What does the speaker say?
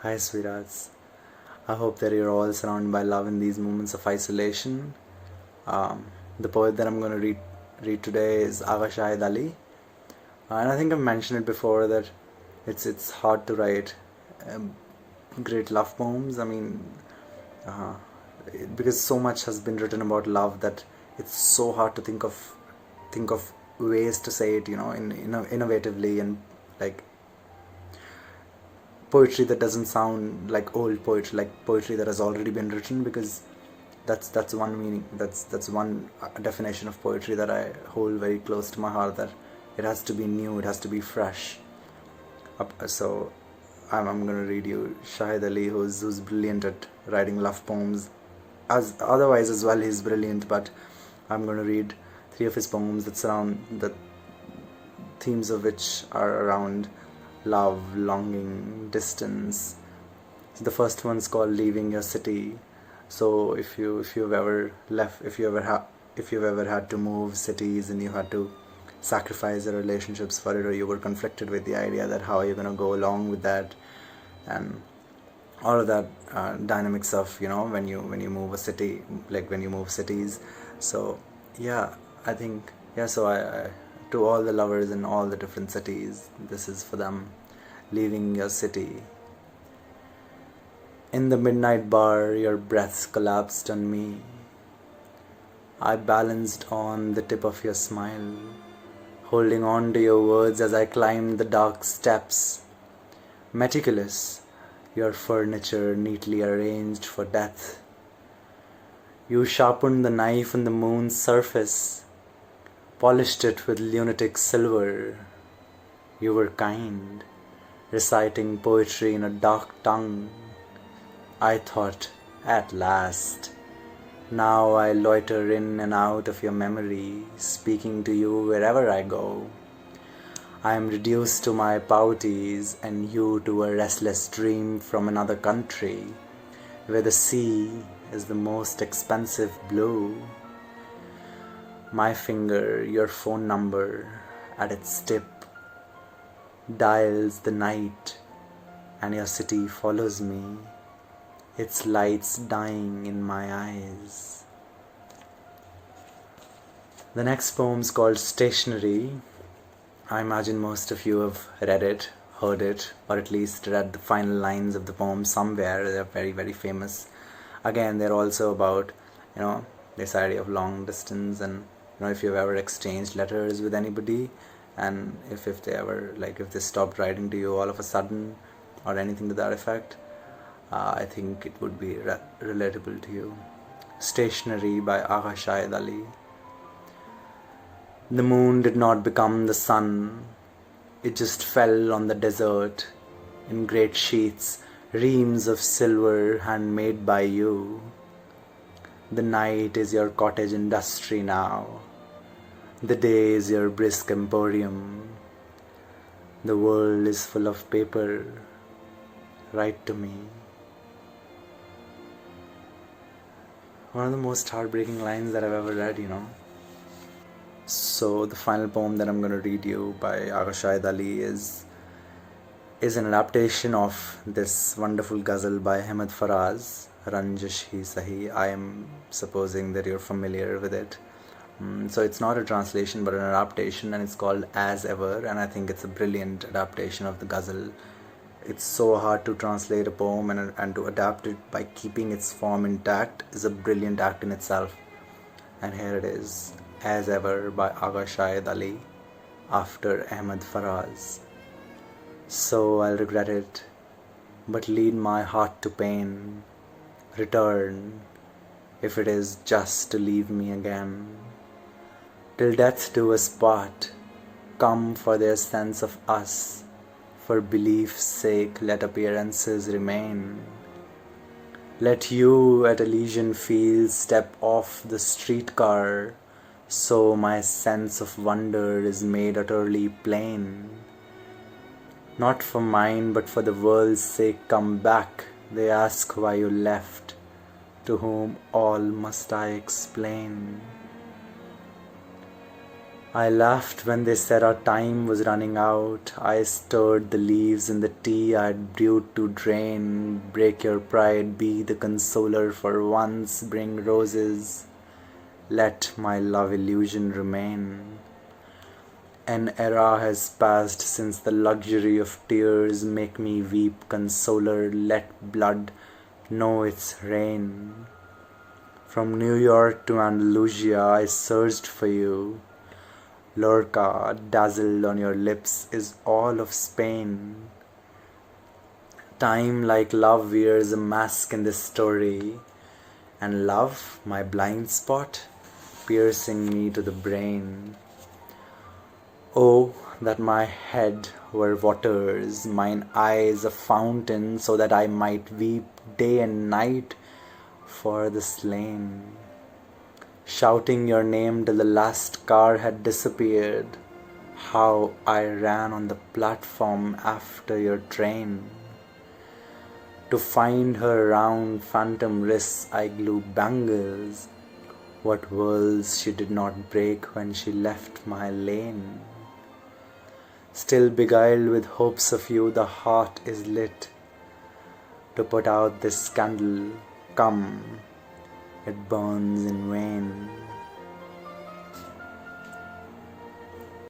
Hi, sweethearts. I hope that you're all surrounded by love in these moments of isolation. The poet that I'm going to read today is Agha Shahid Ali, and I think I've mentioned it before that it's hard to write great love poems. Uh, because so much has been written about love that it's so hard to think of ways to say it, innovatively and like poetry that doesn't sound like old poetry, like poetry that has already been written, because that's one meaning, that's one definition of poetry that I hold very close to my heart, that it has to be new, it has to be fresh. So I'm gonna read you Shahid Ali, who's brilliant at writing love poems. As otherwise as well, he's brilliant, but I'm gonna read three of his poems that surround the themes of which are around love, longing, distance. So the first one's called Leaving Your City. So if you've ever had to move cities and you had to sacrifice your relationships for it, or you were conflicted with the idea that how are you going to go along with that, and all of that dynamics of when you move a city, like when you move cities. So yeah, I think so I to all the lovers in all the different cities, this is for them. Leaving your city. In the midnight bar, your breaths collapsed on me. I balanced on the tip of your smile, holding on to your words as I climbed the dark steps. Meticulous, your furniture neatly arranged for death. You sharpened the knife on the moon's surface, polished it with lunatic silver. You were kind, reciting poetry in a dark tongue. I thought, at last. Now I loiter in and out of your memory, speaking to you wherever I go. I am reduced to my pouties and you to a restless dream from another country, where the sea is the most expensive blue. My finger, your phone number, at its tip, dials the night, and your city follows me, its lights dying in my eyes. The next poem is called Stationery. I imagine most of you have read it, heard it, or at least read the final lines of the poem somewhere. They're very, very famous. Again, they're also about, this idea of long distance, and if you've ever exchanged letters with anybody, and if they ever, if they stopped writing to you all of a sudden, or anything to that effect, I think it would be relatable to you. Stationery by Agha Shahid Ali. The moon did not become the sun. It just fell on the desert in great sheets, reams of silver handmade by you. The night is your cottage industry now. The day is your brisk emporium. The world is full of paper. Write to me. One of the most heartbreaking lines that I've ever read, So the final poem that I'm going to read you by Agha Shahid Ali is an adaptation of this wonderful ghazal by Ahmed Faraz, Ranjish Hi Sahi. I am supposing that you're familiar with it. So it's not a translation but an adaptation, and it's called As Ever, and I think it's a brilliant adaptation of the ghazal. It's so hard to translate a poem and to adapt it by keeping its form intact is a brilliant act in itself. And here it is, As Ever by Agha Shahid Ali, after Ahmed Faraz. So I'll regret it, but lead my heart to pain. Return, if it is just to leave me again. Till death do us part, come for their sense of us. For belief's sake, let appearances remain. Let you at Elysian fields step off the streetcar, so my sense of wonder is made utterly plain. Not for mine, but for the world's sake, come back. They ask why you left, to whom all must I explain. I laughed when they said our time was running out. I stirred the leaves in the tea I'd brewed to drain. Break your pride, be the consoler for once, bring roses. Let my love illusion remain. An era has passed since the luxury of tears make me weep, consoler, let blood know its reign. From New York to Andalusia I searched for you. Lorca, dazzled on your lips, is all of Spain. Time, like love, wears a mask in this story, and love, my blind spot, piercing me to the brain. Oh, that my head were waters, mine eyes a fountain, so that I might weep day and night for the slain. Shouting your name till the last car had disappeared, how I ran on the platform after your train. To find her round phantom wrists I glued bangles, what worlds she did not break when she left my lane. Still beguiled with hopes of you, the heart is lit. To put out this candle, come, it burns in vain.